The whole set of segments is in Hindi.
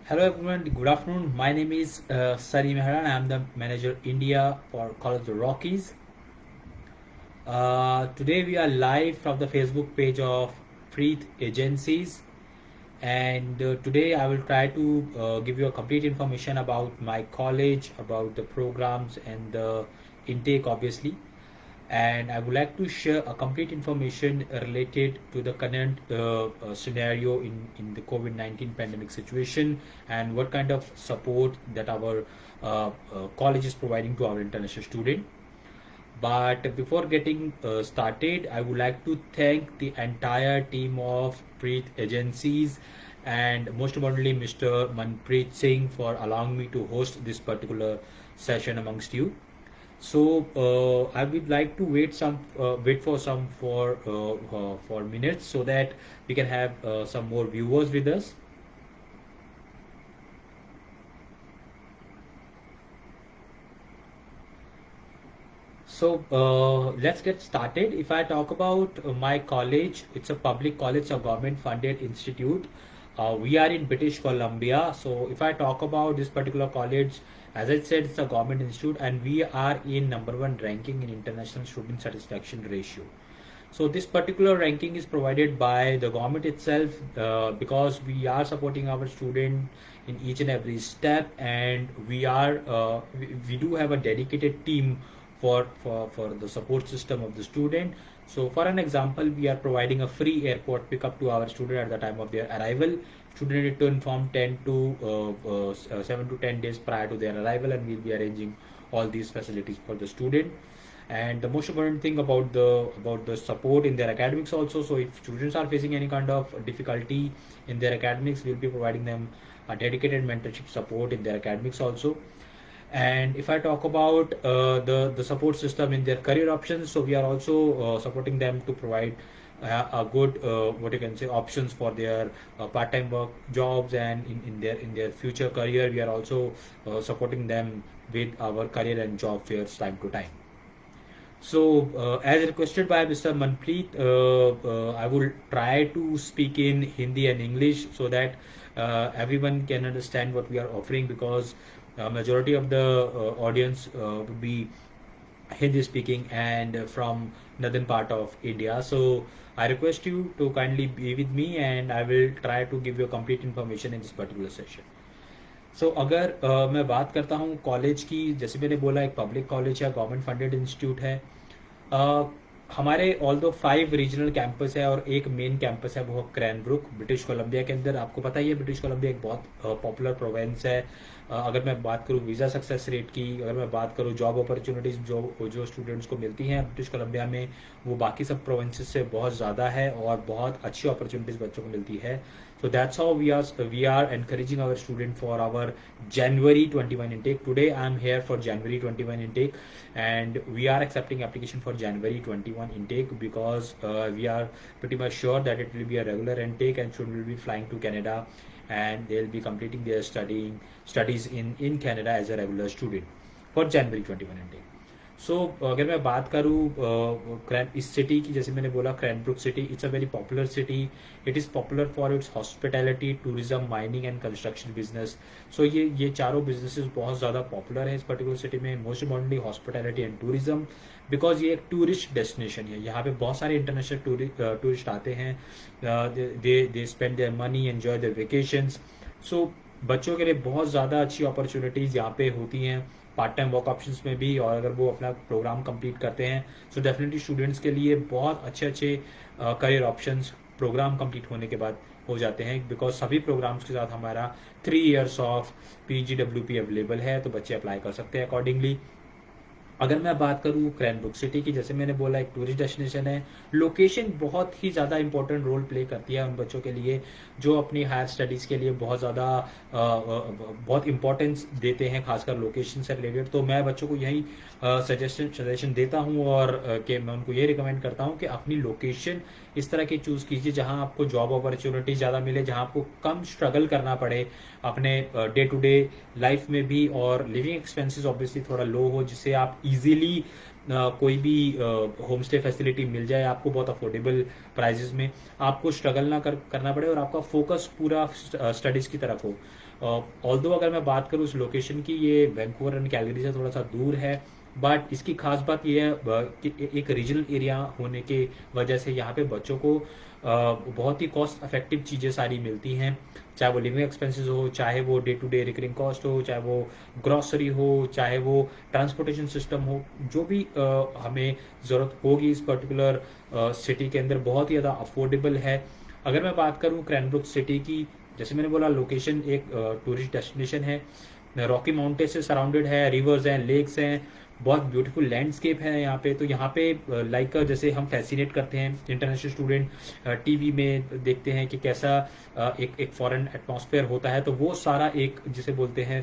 Hello everyone, good afternoon. My name is Sari Mehra and I am the manager India for College of the Rockies. Today we are live from the Facebook page of Preet Agencies, and today I will try to give you a complete information about my college, about the programs and the intake obviously. And I would like to share a complete information related to the current scenario in the COVID-19 pandemic situation and what kind of support that our college is providing to our international student. But before getting started, I would like to thank the entire team of Preet Agencies and most importantly Mr. Manpreet Singh for allowing me to host this particular session amongst you. So I would like to wait for for minutes so that we can have some more viewers with us. So let's get started. If I talk about my college, it's a public college, a government funded institute. We are in British Columbia. So if I talk about this particular college, as I said, it's a government institute and we are in number one ranking in international student satisfaction ratio. So this particular ranking is provided by the government itself because we are supporting our student in each and every step, and we do have a dedicated team for the support system of the student. So for an example, we are providing a free airport pickup to our student at the time of their arrival. Student need to inform 7 to 10 days prior to their arrival, and we'll be arranging all these facilities for the student. And the most important thing about the support in their academics also, so if students are facing any kind of difficulty in their academics, we'll be providing them a dedicated mentorship support in their academics also. And if I talk about the support system in their career options, so we are also supporting them to provide a good what you can say options for their part-time work jobs, and in their future career we are also supporting them with our career and job fairs time to time. So, as requested by Mr. Manpreet, I will try to speak in Hindi and English so that everyone can understand what we are offering, because majority of the audience would be Hindi speaking and from northern part of India. So, I request you to kindly be with me and I will try to give you complete information in this particular session. सो अगर मैं बात करता हूँ कॉलेज की, जैसे मैंने बोला एक पब्लिक कॉलेज या गवर्नमेंट फंडेड इंस्टीट्यूट है। अ, हमारे ऑल दो 5 रीजनल कैंपस है और एक मेन कैंपस है, वो क्रैनब्रुक ब्रिटिश कोलंबिया के अंदर। आपको पता ही है ब्रिटिश कोलंबिया एक बहुत पॉपुलर प्रोविंस है। अगर मैं बात करूँ वीज़ा सक्सेस रेट की, अगर मैं बात करूँ जॉब अपॉर्चुनिटीज़ जो जो स्टूडेंट्स को मिलती हैं ब्रिटिश कोलंबिया में, वो बाकी सब प्रोविंसेस से बहुत ज़्यादा है और बहुत अच्छी अपॉर्चुनिटीज़ बच्चों को मिलती है। So that's how we are encouraging our student for our January 21 intake. Today I am here for January 21 intake, and we are accepting application for January 21 intake because we are pretty much sure that it will be a regular intake and student will be flying to Canada, and they'll be completing their studies in Canada as a regular student for January 21 intake. सो अगर मैं बात करूँ इस सिटी की, जैसे मैंने बोला Cranbrook city, it's a very popular city. It is popular for its hospitality, tourism, mining and construction business. So ये चारों बिजनेसेस बहुत ज़्यादा पॉपुलर है इस पर्टिकुलर सिटी में, most importantly hospitality and tourism, because ये एक टूरिस्ट डेस्टिनेशन है। यहाँ पे बहुत सारे इंटरनेशनल टूरिस्ट आते हैं, they spend their money, enjoy their vacations. So बच्चों के लिए बहुत ज़्यादा अच्छी अपॉर्चुनिटीज़ यहाँ पे होती हैं पार्ट टाइम वर्क ऑप्शंस में भी, और अगर वो अपना प्रोग्राम कंप्लीट करते हैं सो डेफिनेटली स्टूडेंट्स के लिए बहुत अच्छे अच्छे करियर ऑप्शंस प्रोग्राम कंप्लीट होने के बाद हो जाते हैं, बिकॉज सभी प्रोग्राम्स के साथ हमारा 3 years ऑफ PGWP अवेलेबल है, तो बच्चे अप्लाई कर सकते हैं अकॉर्डिंगली। अगर मैं बात करूँ क्रैनब्रुक सिटी की, जैसे मैंने बोला एक टूरिस्ट डेस्टिनेशन है। लोकेशन बहुत ही ज़्यादा इंपॉर्टेंट रोल प्ले करती है उन बच्चों के लिए जो अपनी हायर स्टडीज़ के लिए बहुत ज़्यादा बहुत इंपॉर्टेंस देते हैं, खासकर लोकेशन से रिलेटेड। तो मैं बच्चों को यही सजेशन देता हूँ और कि मैं उनको ये रिकमेंड करता हूँ कि अपनी लोकेशन इस तरह की चूज़ कीजिए जहाँ आपको जॉब अपॉर्चुनिटी ज़्यादा मिले, जहाँ आपको कम स्ट्रगल करना पड़े अपने डे टू डे लाइफ में भी, और लिविंग एक्सपेंसेस ऑब्वियसली थोड़ा लो हो, जिससे आप इजीली कोई भी होम स्टे फैसिलिटी मिल जाए आपको बहुत अफोर्डेबल प्राइजेस में, आपको स्ट्रगल ना करना पड़े और आपका फोकस पूरा स्टडीज़ की तरफ हो। ऑल्दो अगर मैं बात करूँ इस लोकेशन की, ये वैंकूवर एंड कैलगरी से थोड़ा सा दूर है, बट इसकी खास बात यह है कि एक रीजनल एरिया होने के वजह से यहाँ पे बच्चों को बहुत ही कॉस्ट इफेक्टिव चीज़ें सारी मिलती हैं, चाहे वो लिविंग एक्सपेंसेस हो, चाहे वो day to day recurring cost हो, चाहे वो ग्रॉसरी हो, चाहे वो ट्रांसपोर्टेशन सिस्टम हो, जो भी हमें ज़रूरत होगी इस पर्टिकुलर सिटी के अंदर बहुत ही ज़्यादा अफोर्डेबल है। अगर मैं बात करूँ क्रैनब्रुक सिटी की, जैसे मैंने बोला लोकेशन एक टूरिस्ट डेस्टिनेशन है, रॉकी माउंटेन से सराउंडेड है, रिवर्स हैं, लेक्स हैं, बहुत ब्यूटीफुल लैंडस्केप है यहाँ पे। तो यहाँ पे लाइक जैसे हम फैसिनेट करते हैं इंटरनेशनल स्टूडेंट, टीवी में देखते हैं कि कैसा एक फॉरेन एटमॉस्फेयर होता है, तो वो सारा एक जिसे बोलते हैं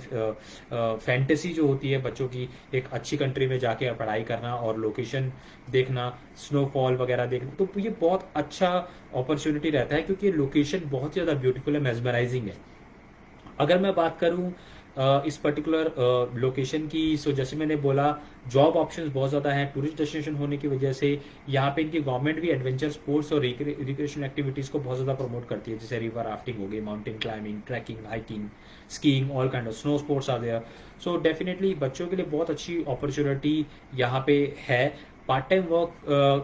फैंटेसी जो होती है बच्चों की, एक अच्छी कंट्री में जाके पढ़ाई करना और लोकेशन देखना, स्नोफॉल वगैरह देखना, तो ये बहुत अच्छा अपॉर्चुनिटी रहता है क्योंकि लोकेशन बहुत ज़्यादा ब्यूटीफुल है, मेस्मराइजिंग है। अगर मैं बात करूं इस पर्टिकुलर लोकेशन की, सो जैसे मैंने बोला जॉब ऑप्शंस बहुत ज़्यादा हैं, टूरिस्ट डेस्टिनेशन होने की वजह से यहाँ पे इनकी गवर्नमेंट भी एडवेंचर स्पोर्ट्स और रिक्रिएशन एक्टिविटीज़ को बहुत ज़्यादा प्रमोट करती है, जैसे रिवर राफ्टिंग हो गई, mountain climbing, trekking, hiking, skiing, all kind of snow sports are there. So definitely बच्चों के लिए बहुत अच्छी अपॉर्चुनिटी यहाँ पे है। पार्ट टाइम वर्क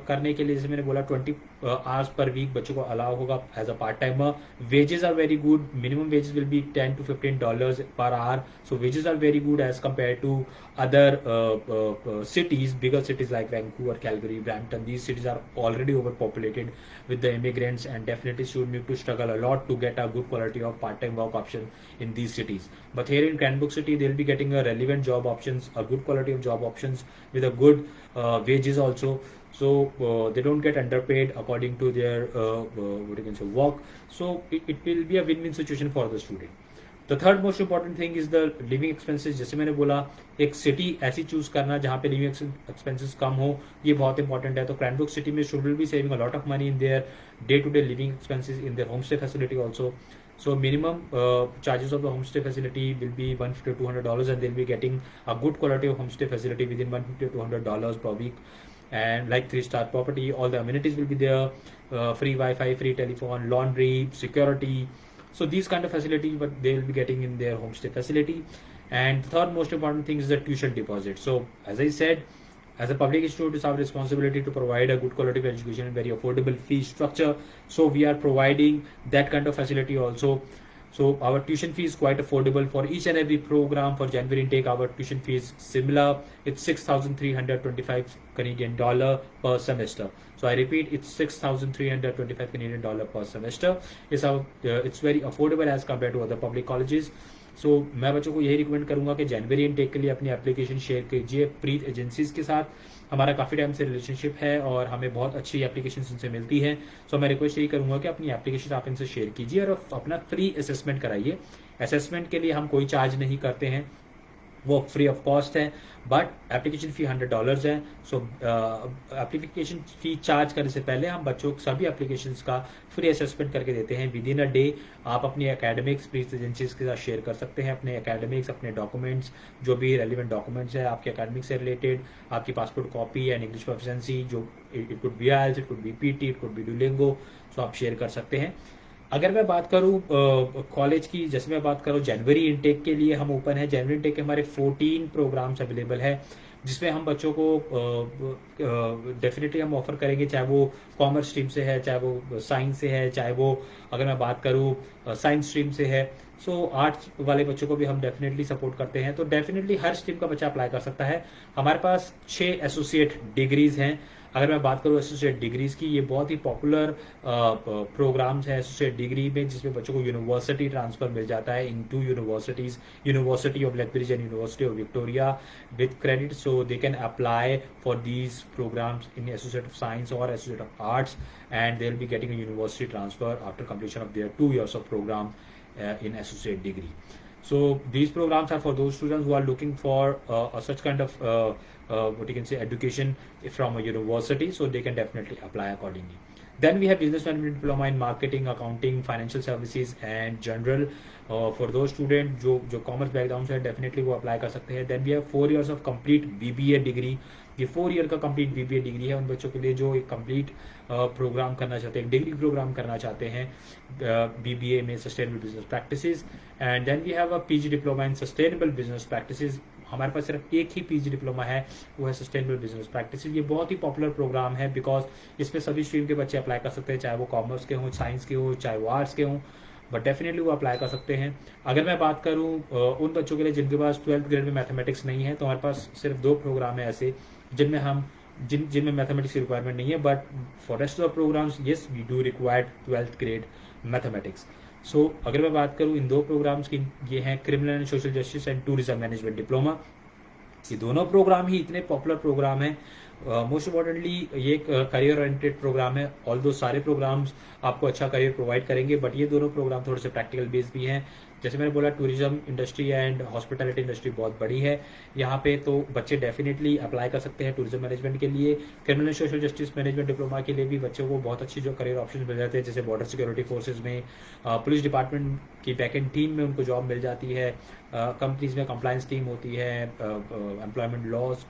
करने के लिए जैसे मैंने बोला 20 आवर्स पर वीक बच्चों को अलाउ होगा as a part timer. Wages are very good, minimum wages will be $10 to $15 per hour, so wages are very good as compare to other cities, bigger cities like Vancouver, Calgary, Brampton. These cities are already overpopulated with the immigrants, and definitely should need to struggle a lot to get a good quality of part-time work option in these cities. But here in Cranbrook City, they'll be getting a relevant job options, a good quality of job options with a good wages also. So they don't get underpaid according to their what you can say work. So it will be a win-win situation for the student. The third most important thing is the living expenses. जैसे मैंने बोला एक सिटी ऐसी चूज करना जहाँ पे लिविंग एक्सपेंसेस कम हो, ये बहुत इंपॉर्टेंट है। तो क्रैनब्रुक सिटी में student will be saving a lot of money in their day to day living expenses in their home stay facility also. So minimum charges of the homestay facility will be $150 to $200, and they'll be getting a good quality of homestay facility within $150 to $200 per week. And like 3-star property, all the amenities will be there, free Wi-Fi, free telephone, laundry, security. So these kind of facilities, but they will be getting in their homestay facility. And the third most important thing is the tuition deposit. So as I said, as a public institute, it's our responsibility to provide a good quality of education and very affordable fee structure. So we are providing that kind of facility also. So our tuition fee is quite affordable for each and every program. For January intake, our tuition fee is similar. It's $6,325 per semester. So I repeat, it's $6,325 per semester. It's very affordable as compared to other public colleges. सो मैं बच्चों को यही रिकमेंड करूंगा कि जनवरी इनटेक के लिए अपनी एप्लीकेशन शेयर कीजिए प्रीत एजेंसीज के साथ। हमारा काफ़ी टाइम से रिलेशनशिप है और हमें बहुत अच्छी एप्लीकेशन इनसे मिलती हैं। सो मैं रिक्वेस्ट यही करूंगा कि अपनी एप्लीकेशन आप इनसे शेयर कीजिए और अपना फ्री असेसमेंट कराइए। असेसमेंट के लिए हम कोई चार्ज नहीं करते हैं, वो फ्री ऑफ कॉस्ट है, बट एप्लीकेशन फ़ी $100 है। सो एप्लीकेशन फ़ी चार्ज करने से पहले हम बच्चों को सभी एप्लीकेशंस का फ्री असेसमेंट करके देते हैं विद इन अ डे। आप अपनी एकेडमिक्स प्रीत एजेंसीज के साथ शेयर कर सकते हैं, अपने एकेडमिक्स, अपने डॉक्यूमेंट्स, जो भी रेलिवेंट डॉक्यूमेंट्स है आपके एकेडमिक्स से रिलेटेड, आपकी passport copy and English proficiency, जो it could be IELTS, it could be PT, it could be Duolingo, so आप शेयर कर सकते हैं। अगर मैं बात करूं कॉलेज की, जैसे मैं बात करूं जनवरी इनटेक के लिए हम ओपन है। जनवरी इनटेक के हमारे 14 प्रोग्राम्स अवेलेबल है, जिसमें हम बच्चों को डेफिनेटली हम ऑफर करेंगे, चाहे वो कॉमर्स स्ट्रीम से है, चाहे वो साइंस से है, चाहे वो अगर मैं बात करूं साइंस स्ट्रीम से है। सो आर्ट्स वाले बच्चों को भी हम डेफिनेटली सपोर्ट करते हैं। तो डेफिनेटली हर स्ट्रीम का बच्चा अप्लाई कर सकता है। हमारे पास 6 एसोसिएट डिग्रीज हैं। अगर मैं बात करूँ एसोसिएट डिग्रीज की, ये बहुत ही पॉपुलर प्रोग्राम्स है एसोसिएट डिग्री में, जिसमें बच्चों को यूनिवर्सिटी ट्रांसफर मिल जाता है इन 2 universities, university of Lethbridge and university of Victoria with credit. So they can apply for these programmes in associate of science और associate of arts, and they will be getting a university transfer after completion of their 2 years of program in associate degree. So these programs are for those students who are looking for such kind of what you can say education from a university, so they can definitely apply accordingly. Then we have business management diploma in marketing, accounting, financial services and general. For those student जो कॉमर्स बैकग्राउंड से है डेफिनेटली वो अप्लाई कर सकते हैं. Then we have 4 years of complete BBA degree. ये 4 year का कंप्लीट बीबीए डिग्री है उन बच्चों के लिए जो एक कंप्लीट प्रोग्राम करना चाहते हैं, डिग्री प्रोग्राम करना चाहते हैं बीबीए में sustainable business practices. And then we have a PG diploma in sustainable business practices. हमारे पास सिर्फ एक ही पीजी डिप्लोमा है, वो है सस्टेनेबल बिजनेस प्रैक्टिसेस. ये बहुत ही पॉपुलर प्रोग्राम है बिकॉज इसमें सभी स्ट्रीम के बच्चे अप्लाई कर सकते हैं, चाहे वो कॉमर्स के हों, साइंस के हों, चाहे वो आर्ट्स के हों, बट डेफिनेटली वो अप्लाई कर सकते हैं. अगर मैं बात करूं उन बच्चों के लिए जिनके पास 12th ग्रेड में मैथमेटिक्स नहीं है, तो हमारे पास सिर्फ 2 प्रोग्राम है ऐसे जिनमें मैथमेटिक्स की रिक्वायरमेंट नहीं है. But for rest of programmes yes we do required 12th grade mathematics. So अगर मैं बात करूं इन 2 प्रोग्राम्स की, ये हैं criminal and social justice and tourism management diploma. ये दोनों प्रोग्राम ही इतने पॉपुलर प्रोग्राम हैं. मोस्ट इम्पॉर्टेंटली ये एक करियर ओरिएंटेड प्रोग्राम है. ऑल दो सारे प्रोग्राम्स आपको अच्छा करियर प्रोवाइड करेंगे, बट ये दोनों प्रोग्राम थोड़े से प्रैक्टिकल बेस्ड भी हैं. जैसे मैंने बोला tourism industry and hospitality industry बहुत बड़ी है यहाँ पे, तो बच्चे डेफिनेटली अप्लाई कर सकते हैं टूरिज्म मैनेजमेंट के लिए. Criminal social justice management diploma के लिए भी बच्चों को बहुत अच्छी जो करियर ऑप्शन मिल जाते हैं, जैसे बॉर्डर सिक्योरिटी फोर्सेज में, पुलिस डिपार्टमेंट की बैक एंड टीम में उनको जॉब मिल जाती है, कंपनीज में कंप्लायंस टीम होती है, एम्प्लॉयमेंट लॉज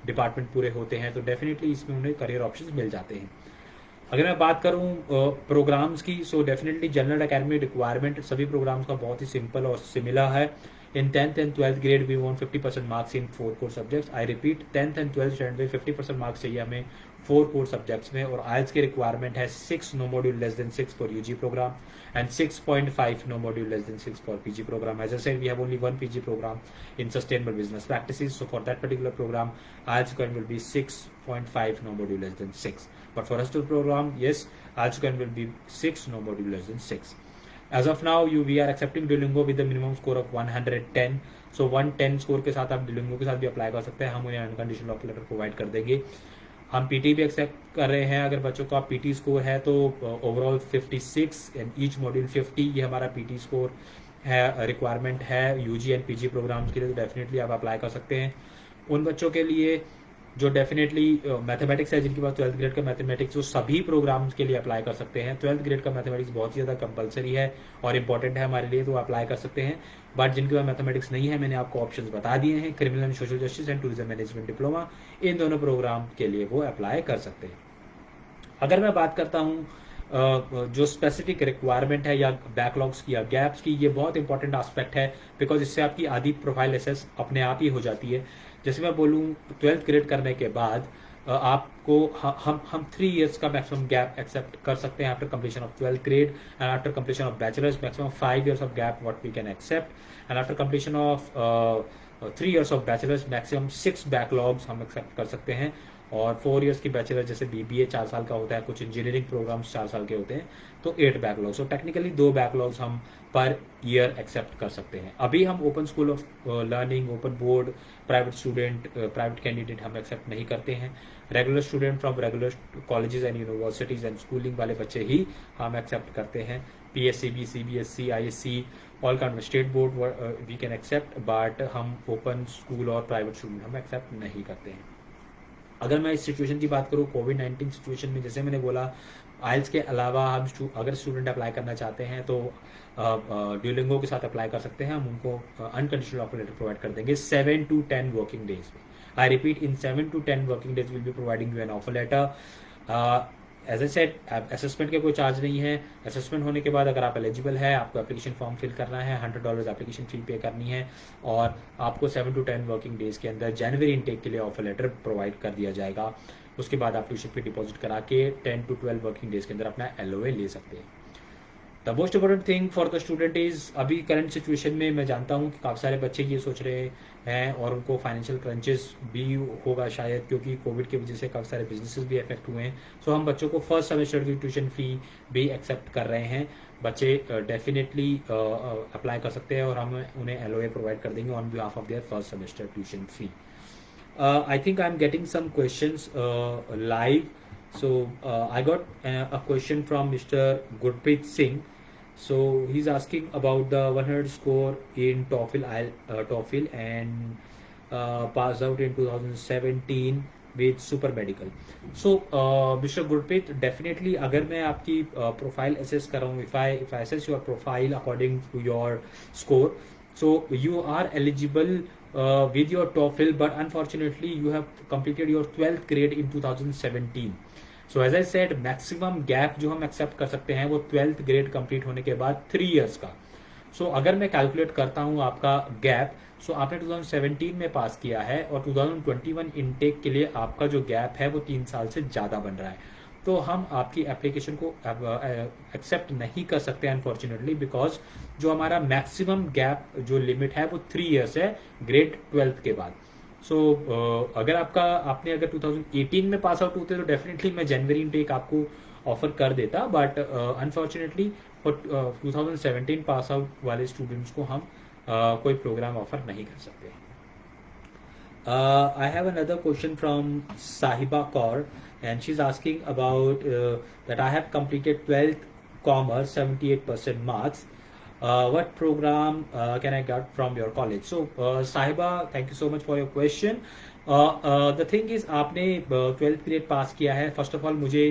डिपार्टमेंट पूरे होते हैं, तो डेफिनेटली इसमें उन्हें करियर ऑप्शंस मिल जाते हैं. अगर मैं बात करूं प्रोग्राम्स की, so definitely general academy requirement सभी प्रोग्राम्स का बहुत ही सिंपल और सिमिलर है. In 10th and 12th grade we want 50% marks in 4 core subjects. I repeat 10th and 12th standard में 50% मार्क्स चाहिए हमें 4 कोर सब्जेक्ट्स में. और आइल्स की रिक्वायरमेंट है 6 no module less than 6 for UG programme and 6.5 no module less than 6 for PG program. As I said, we have only one PG program in sustainable business practices. So for that particular program, IELTS score will be 6.5 no module less than 6. But for rest of the program, yes, IELTS score will be 6 no module less than 6. As of now, we are accepting Duolingo with the minimum score of 110. So 110 score के साथ आप Duolingo के साथ भी अप्लाई कर सकते हैं. हम उन्हें अनकंडीशनल ऑफर लेटर प्रोवाइड कर देंगे. हम पीटी भी एक्सेप्ट कर रहे हैं. अगर बच्चों का पीटी स्कोर है तो ओवरऑल 56 एंड ईच मॉड्यूल 50, ये हमारा पीटी स्कोर है, रिक्वायरमेंट है यूजी एंड पीजी प्रोग्राम्स के लिए. तो डेफिनेटली आप अप्लाई कर सकते हैं. उन बच्चों के लिए जो डेफिनेटली मैथमेटिक्स है, जिनके पास 12th ग्रेड का मैथमेटिक्स, वो सभी प्रोग्राम्स के लिए अप्लाई कर सकते हैं. 12th ग्रेड का मैथमेटिक्स बहुत ही ज़्यादा कंपलसरी है और इम्पॉर्टेंट है हमारे लिए, तो अप्लाई कर सकते हैं. बट जिनके पास मैथमेटिक्स नहीं है, मैंने आपको ऑप्शंस बता दिए हैं. Criminal and social justice and tourism management diploma, इन दोनों प्रोग्राम के लिए वो अप्लाई कर सकते हैं. अगर मैं बात करता हूँ जो स्पेसिफिक रिक्वायरमेंट है या बैकलॉग्स की या गैप्स की, ये बहुत इंपॉर्टेंट एस्पेक्ट है बिकॉज इससे आपकी आधी प्रोफाइल एसेस अपने आप ही हो जाती है. जैसे मैं बोलूँ 12th ग्रेड करने के बाद आपको हम 3 years का मैक्सिमम गैप एक्सेप्ट कर सकते हैं after completion of 12th grade and after completion of bachelors maximum 5 years of gap what we can accept and after completion of 3 years of bachelors maximum 6 backlogs हम एक्सेप्ट कर सकते हैं. और 4 years की बैचलर जैसे बीबीए 4 साल का होता है, कुछ इंजीनियरिंग प्रोग्राम्स 4 साल के होते हैं, तो 8 बैकलॉग्स. तो टेक्निकली 2 बैकलॉग्स हम पर ईयर एक्सेप्ट कर सकते हैं. अभी हम open school of learning, open board, private student, private candidate हम एक्सेप्ट नहीं करते हैं. Regular student from regular colleges and universities and schooling वाले बच्चे ही हम एक्सेप्ट करते हैं. PSCB, CBSC, ISC, all kind of state board we can accept, but हम ओपन स्कूल और प्राइवेट स्टूडेंट हम एक्सेप्ट नहीं करते हैं. अगर मैं इस सिचुएशन की बात करूँ कोविड-19 सिचुएशन में, जैसे मैंने बोला आइल्स के अलावा हम अगर स्टूडेंट अप्लाई करना चाहते हैं तो ड्यूलिंगो के साथ अप्लाई कर सकते हैं. हम उनको अनकंडीशनल ऑफर लेटर प्रोवाइड कर देंगे 7 to 10 वर्किंग डेज में. I repeat, in 7 to 10 working days will be providing you an offer letter. As I said, assessment के कोई चार्ज नहीं है. असेसमेंट होने के बाद अगर आप एलिजिबल है, आपको एप्लीकेशन फॉर्म फिल करना है, $100 एप्लीकेशन फी पे करनी है और आपको 7 to 10 वर्किंग डेज के अंदर जनवरी इनटेक के लिए ऑफर लेटर प्रोवाइड कर दिया जाएगा. उसके बाद आप ट्यूशन फी डिपॉजिट करा के 10 to 12 वर्किंग डेज के अंदर अपना LOA ले सकते हैं. The most important thing for the student is, अभी करंट सिचुएशन में मैं जानता हूँ कि काफ़ी सारे बच्चे ये सोच रहे हैं और उनको फाइनेंशियल क्रंचेस भी होगा शायद, क्योंकि कोविड की वजह से काफ़ी सारे बिजनेसेस भी अफेक्ट हुए हैं. सो हम बच्चों को फर्स्ट सेमेस्टर की ट्यूशन फी भी एक्सेप्ट कर रहे हैं. बच्चे डेफिनेटली अप्लाई कर सकते हैं और हम उन्हें LOA प्रोवाइड कर देंगे on behalf of their first semester tuition fee. I think I'm getting some questions live. So I got a question from Mr. Gurpreet Singh. So he's asking about the 100 score in TOEFL and passed out in 2017 with super medical. So Mr. Gurpreet, definitely अगर मैं आपकी प्रोफाइल असेस कर रहा हूँ, if I assess your profile according to your score, so you are eligible with your TOEFL, but unfortunately you have completed your 12th grade in 2017. So as I said, maximum gap जो हम accept कर सकते हैं वो 12th grade complete होने के बाद 3 years का. सो अगर मैं कैलकुलेट करता हूँ आपका गैप, सो आपने 2017 में पास किया है और 2021 इनटेक के लिए आपका जो गैप है वो 3 साल से ज़्यादा बन रहा है, तो हम आपकी एप्लीकेशन को एक्सेप्ट नहीं कर सकते अनफॉर्चुनेटली, बिकॉज जो हमारा मैक्सिमम गैप जो लिमिट है वो 3 इयर्स है ग्रेड 12th के बाद. सो अगर आपने अगर 2018 में पास आउट होते तो डेफिनेटली मैं जनवरी इनटेक आपको ऑफर कर देता, but unfortunately for 2017 pass out वाले स्टूडेंट्स को हम कोई प्रोग्राम ऑफर नहीं कर सकते. I have another question from Sahiba Kaur, and she's asking about that I have completed 12th commerce, 78% marks. What program can I get from your college? So Sahiba, thank you so much for your question. The thing is, आपने 12th ग्रेड पास किया है. फर्स्ट ऑफ ऑल मुझे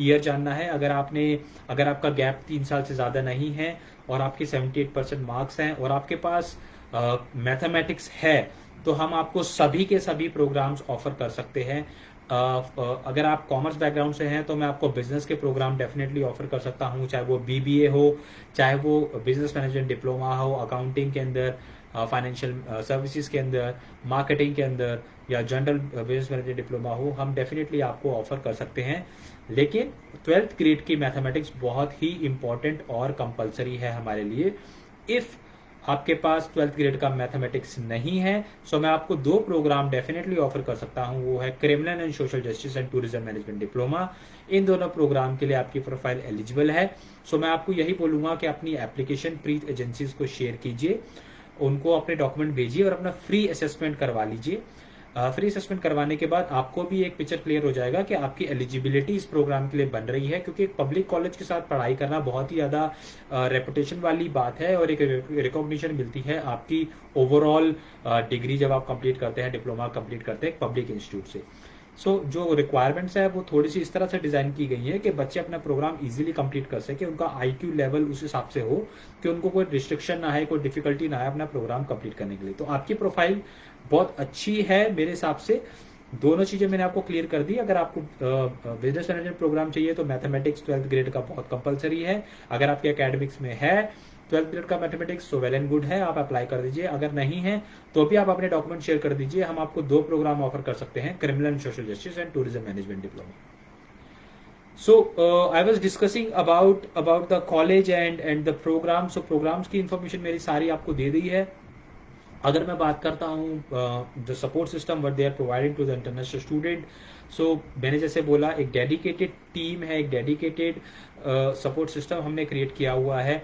ईयर जानना है. अगर आपका गैप 3 साल से ज़्यादा नहीं है और आपके 78% मार्क्स हैं और आपके पास मैथमेटिक्स है, तो हम आपको सभी के सभी प्रोग्राम्स ऑफर कर सकते हैं. अगर आप कॉमर्स बैकग्राउंड से हैं तो मैं आपको बिजनेस के प्रोग्राम डेफिनेटली ऑफर कर सकता हूं, चाहे वो बीबीए हो, चाहे वो बिजनेस मैनेजमेंट डिप्लोमा हो, अकाउंटिंग के अंदर, फाइनेंशियल सर्विसेज के अंदर, मार्केटिंग के अंदर, या जनरल बिजनेस मैनेजमेंट डिप्लोमा हो, हम डेफिनेटली आपको ऑफर कर सकते हैं. लेकिन 12th ग्रेड की मैथमेटिक्स बहुत ही इंपॉर्टेंट और कंपलसरी है हमारे लिए. इफ आपके पास 12th ग्रेड का मैथमेटिक्स नहीं है, सो मैं आपको 2 प्रोग्राम डेफिनेटली ऑफर कर सकता हूं. वो है criminal and social justice and tourism management diploma. इन दोनों प्रोग्राम के लिए आपकी प्रोफाइल एलिजिबल है. सो मैं आपको यही बोलूंगा कि अपनी एप्लीकेशन प्रीत एजेंसीज को शेयर कीजिए, उनको अपने डॉक्यूमेंट भेजिए और अपना फ्री असेसमेंट करवा लीजिए. फ्री असेसमेंट करवाने के बाद आपको भी एक पिक्चर क्लियर हो जाएगा कि आपकी एलिजिबिलिटी इस प्रोग्राम के लिए बन रही है, क्योंकि एक पब्लिक कॉलेज के साथ पढ़ाई करना बहुत ही ज़्यादा रेपुटेशन वाली बात है और एक रिकॉग्निशन मिलती है आपकी ओवरऑल डिग्री जब आप कंप्लीट करते हैं, डिप्लोमा कंप्लीट करते हैं पब्लिक इंस्टीट्यूट से. सो जो रिक्वायरमेंट्स है वो थोड़ी सी इस तरह से डिजाइन की गई है कि बच्चे अपना प्रोग्राम इजीली कंप्लीट कर सके, उनका आईक्यू लेवल उस हिसाब से हो कि उनको कोई रिस्ट्रिक्शन ना है, कोई डिफिकल्टी ना है अपना प्रोग्राम कंप्लीट करने के लिए. तो आपकी प्रोफाइल बहुत अच्छी है मेरे हिसाब से. दोनों चीजें मैंने आपको क्लियर कर दी. अगर आपको बिजनेस मैनेजमेंट प्रोग्राम चाहिए तो मैथमेटिक्स 12th ग्रेड का बहुत कंपलसरी है. अगर आपके एकेडमिक्स में है 12th ग्रेड का mathematics, so well and good है, आप अप्लाई कर दीजिए. अगर नहीं है तो भी आप अपने डॉक्यूमेंट शेयर कर दीजिए. हम आपको 2 प्रोग्राम ऑफर कर सकते हैं, criminal and social justice and tourism management diploma. So I was discussing about the college and the programme. So programmes की इंफॉर्मेशन मेरी सारी आपको दे दी है. अगर मैं बात करता हूँ the support system what they are providing to the international student, so मैंने जैसे बोला एक डेडिकेटेड टीम है, एक डेडिकेटेड सपोर्ट सिस्टम हमने क्रिएट किया हुआ है.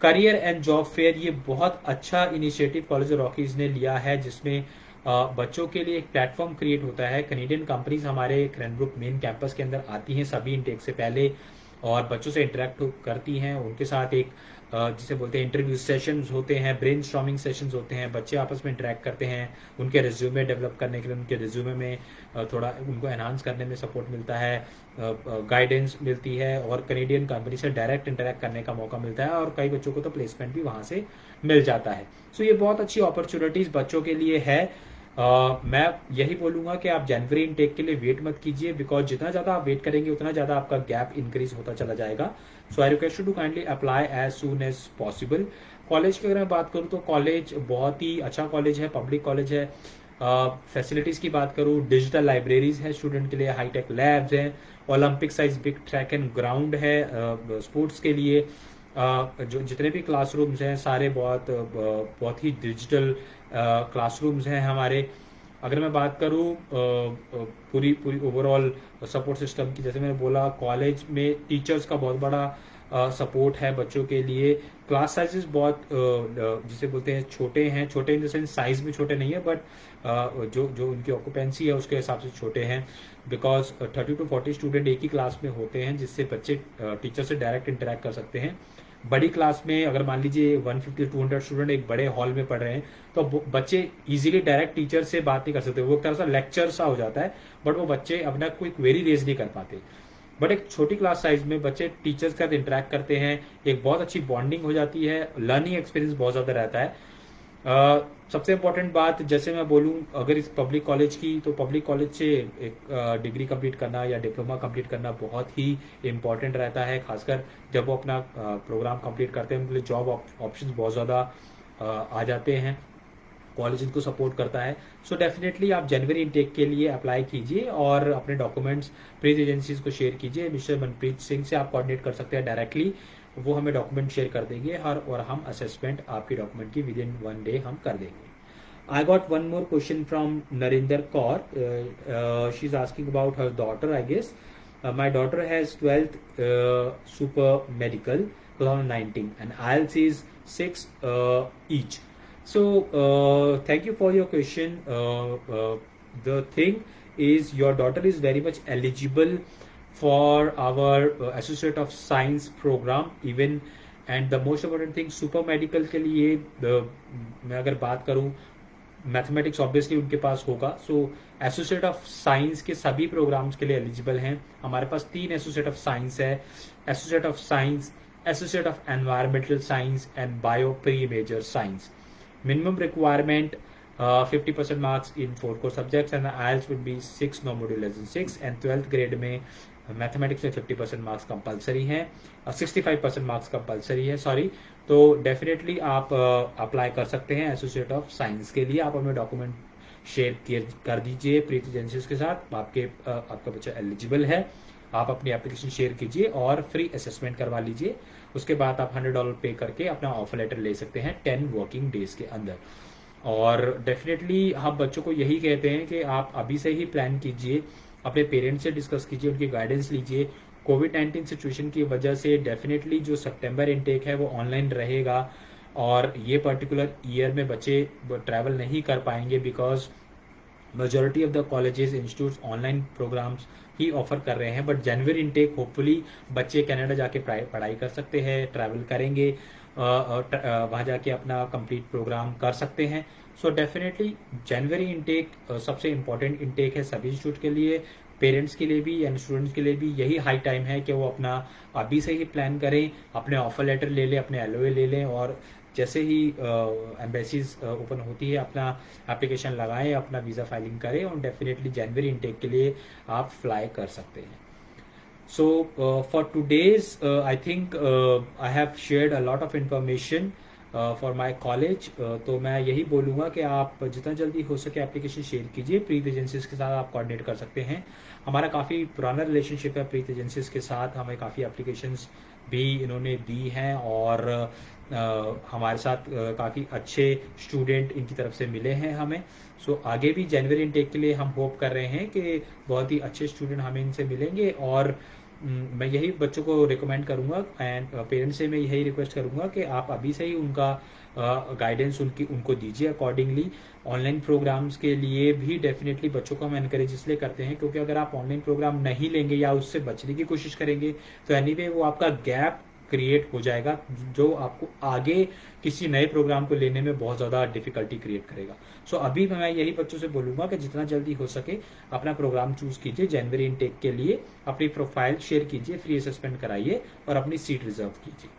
करियर एंड जॉब फेयर, ये बहुत अच्छा इनिशिएटिव कॉलेज ऑफ रॉकीज ने लिया है, जिसमें बच्चों के लिए एक प्लेटफॉर्म क्रिएट होता है. कैनेडियन कंपनीज हमारे क्रैनब्रुक मेन कैंपस के अंदर आती हैं सभी इनटेक से पहले और बच्चों से इंटरेक्ट करती हैं. उनके साथ एक जिसे बोलते हैं इंटरव्यू सेशंस होते हैं, ब्रेनस्टॉर्मिंग सेशंस होते हैं, बच्चे आपस में इंटरेक्ट करते हैं. उनके रिज्यूमे डेवलप करने के लिए उनके रिज्यूमे में थोड़ा उनको एनहांस करने में सपोर्ट मिलता है, गाइडेंस मिलती है और कैनेडियन कंपनी से डायरेक्ट इंटरेक्ट करने का मौका मिलता है और कई बच्चों को तो प्लेसमेंट भी वहाँ से मिल जाता है. सो ये बहुत अच्छी अपॉर्चुनिटीज बच्चों के लिए है. मैं यही बोलूंगा कि आप जनवरी इनटेक के लिए वेट मत कीजिए, बिकॉज जितना ज़्यादा आप वेट करेंगे उतना ज़्यादा आपका गैप इंक्रीज होता चला जाएगा. So I request you to kindly apply as soon as possible. College की अगर मैं बात करूँ तो कॉलेज बहुत ही अच्छा कॉलेज है, पब्लिक कॉलेज है. फैसिलिटीज़ की बात करूँ, डिजिटल लाइब्रेरीज है स्टूडेंट के लिए, हाईटेक लैब्स हैं, Olympic size big track and ground है स्पोर्ट्स के लिए. जो जितने भी क्लासरूम्स हैं सारे बहुत ही डिजिटल क्लासरूम्स हैं हमारे. अगर मैं बात करूँ पूरी ओवरऑल सपोर्ट सिस्टम की, जैसे मैंने बोला कॉलेज में टीचर्स का बहुत बड़ा सपोर्ट है बच्चों के लिए. क्लास साइजेस बहुत जिसे बोलते हैं छोटे हैं, छोटे इन द सेंस साइज में छोटे नहीं है, बट जो उनकी ऑक्यूपेंसी है उसके हिसाब से छोटे हैं, बिकॉज 30 to 40 स्टूडेंट एक ही क्लास में होते हैं, जिससे बच्चे टीचर से डायरेक्ट इंटरेक्ट कर सकते हैं. बड़ी क्लास में अगर मान लीजिए 150-200 स्टूडेंट एक बड़े हॉल में पढ़ रहे हैं, तो बच्चे इजीली डायरेक्ट टीचर से बात नहीं कर सकते, वो एक तरह से लेक्चर सा हो जाता है, बट वो बच्चे अपना कोई क्वेरी रेज नहीं कर पाते। बट एक छोटी क्लास साइज में बच्चे टीचर्स के साथ इंटरेक्ट करते हैं, एक बहुत अच्छी बॉन्डिंग हो जाती है, लर्निंग एक्सपीरियंस बहुत ज़्यादा रहता है। सबसे इम्पोर्टेंट बात, जैसे मैं बोलूँ अगर इस पब्लिक कॉलेज की, तो पब्लिक कॉलेज से एक डिग्री कंप्लीट करना या डिप्लोमा कंप्लीट करना बहुत ही इम्पोर्टेंट रहता है, खासकर जब वो अपना प्रोग्राम कंप्लीट करते हैं, उनके लिए जॉब ऑप्शंस बहुत ज़्यादा आ जाते हैं, कॉलेज इनको सपोर्ट करता है। सो डेफिनेटली आप जनवरी इनटेक के लिए अप्लाई कीजिए और अपने डॉक्यूमेंट्स प्रीत एजेंसीज को शेयर कीजिए। मिस्टर मनप्रीत सिंह से आप कोऑर्डिनेट कर सकते हैं डायरेक्टली, वो हमें डॉक्यूमेंट शेयर कर देंगे और हम असेसमेंट आपकी डॉक्यूमेंट की विद इन 1 डे हम कर देंगे। I got one more question from Narinder Kaur. She's asking about her daughter, I guess. My daughter has 12th Super Medical 2019 and IELTS is 6 each. So, thank you for your question. The thing is, your daughter is very much eligible for our Associate of Science program, even. And the most important thing, super medical के लिए मैं अगर बात करूं, मैथमेटिक्स ऑब्वियसली उनके पास होगा, सो एसोसिएट ऑफ साइंस के सभी प्रोग्राम्स के लिए एलिजिबल हैं। हमारे पास 3 एसोसिएट ऑफ साइंस है, associate of science, associate of environmental science and bio pre major science. Minimum requirement 50% marks in 4 core subjects and IELTS would be 6, no module less than 6, and 12th grade में मैथमेटिक्स में 50% मार्क्स कंपलसरी हैं, 65% मार्क्स कंपलसरी है, सॉरी। तो डेफिनेटली आप अप्लाई कर सकते हैं एसोसिएट ऑफ साइंस के लिए। आप अपने डॉक्यूमेंट शेयर कर दीजिए प्रीत एजेंसीज के साथ, आपका बच्चा एलिजिबल है। आप अपनी एप्लीकेशन शेयर कीजिए और फ्री असेसमेंट करवा लीजिए। उसके बाद आप $100 पे करके अपना ऑफर लेटर ले सकते हैं 10 वर्किंग डेज के अंदर। और डेफिनेटली हम बच्चों को यही कहते हैं कि आप अभी से ही प्लान कीजिए, अपने पेरेंट्स से डिस्कस कीजिए, उनकी गाइडेंस लीजिए। कोविड-19 सिचुएशन की वजह से डेफिनेटली जो सितंबर इनटेक है वो ऑनलाइन रहेगा और ये पर्टिकुलर ईयर में बच्चे ट्रैवल नहीं कर पाएंगे, because majority of the colleges institutes online programmes ही ऑफर कर रहे हैं। बट जनवरी इनटेक होपफुली बच्चे कनाडा जाके पढ़ाई कर सकते हैं, ट्रैवल करेंगे, वहाँ जाके अपना कंप्लीट प्रोग्राम कर सकते हैं। सो डेफिनेटली जनवरी इनटेक सबसे इम्पोर्टेंट इनटेक है सभी इंस्टीट्यूट के लिए, पेरेंट्स के लिए भी एंड स्टूडेंट्स के लिए भी। यही हाई टाइम है कि वो अपना अभी से ही प्लान करें, अपने ऑफर लेटर ले लें, अपने LOA ले लें, और जैसे ही एम्बेसीज ओपन होती है अपना एप्लीकेशन लगाएं, अपना वीज़ा फाइलिंग करें और डेफिनेटली जनवरी इनटेक के लिए आप फ्लाई कर सकते हैं। So for today's, I think I have shared a lot of information for my college. तो मैं यही बोलूँगा कि आप जितना जल्दी हो सके एप्लीकेशन शेयर कीजिए। प्रीत एजेंसीज के साथ आप कोऑर्डिनेट कर सकते हैं। हमारा काफ़ी पुराना रिलेशनशिप है प्रीत एजेंसीज के साथ, हमें काफ़ी एप्लीकेशंस भी इन्होंने दी हैं और हमारे साथ काफ़ी अच्छे स्टूडेंट इनकी तरफ से मिले हैं हमें। सो आगे भी जनवरी इनटेक के लिए हम होप कर रहे हैं कि बहुत ही अच्छे स्टूडेंट हमें इनसे मिलेंगे। और मैं यही बच्चों को रिकमेंड करूंगा एंड पेरेंट्स से मैं यही रिक्वेस्ट करूंगा कि आप अभी से ही उनका गाइडेंस उनको दीजिए अकॉर्डिंगली। ऑनलाइन प्रोग्राम्स के लिए भी डेफिनेटली बच्चों को हम एनकरेज इसलिए करते हैं क्योंकि अगर आप ऑनलाइन प्रोग्राम नहीं लेंगे या उससे बचने की कोशिश करेंगे तो एनीवे वो आपका गैप क्रिएट हो जाएगा, जो आपको आगे किसी नए प्रोग्राम को लेने में बहुत ज़्यादा डिफिकल्टी क्रिएट करेगा। सो अभी मैं यही बच्चों से बोलूँगा कि जितना जल्दी हो सके अपना प्रोग्राम चूज कीजिए। जनवरी इनटेक के लिए अपनी प्रोफाइल शेयर कीजिए, फ्री असेसमेंट कराइए और अपनी सीट रिजर्व कीजिए।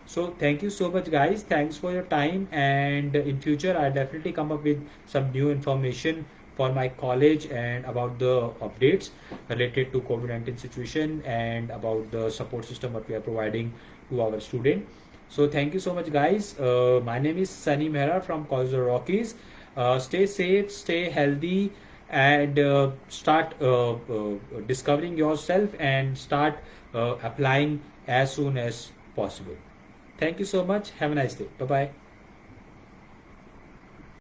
So thank you so much guys, thanks for your time, and in future I definitely come up with some new information for my college and about the updates related to COVID-19 situation and about the support system that we are providing to our student. So thank you so much guys. My name is Sunny Mehra from College of Rockies. Stay safe, stay healthy, and start discovering yourself and start applying as soon as possible. Thank you so much. Have a nice day. Bye bye.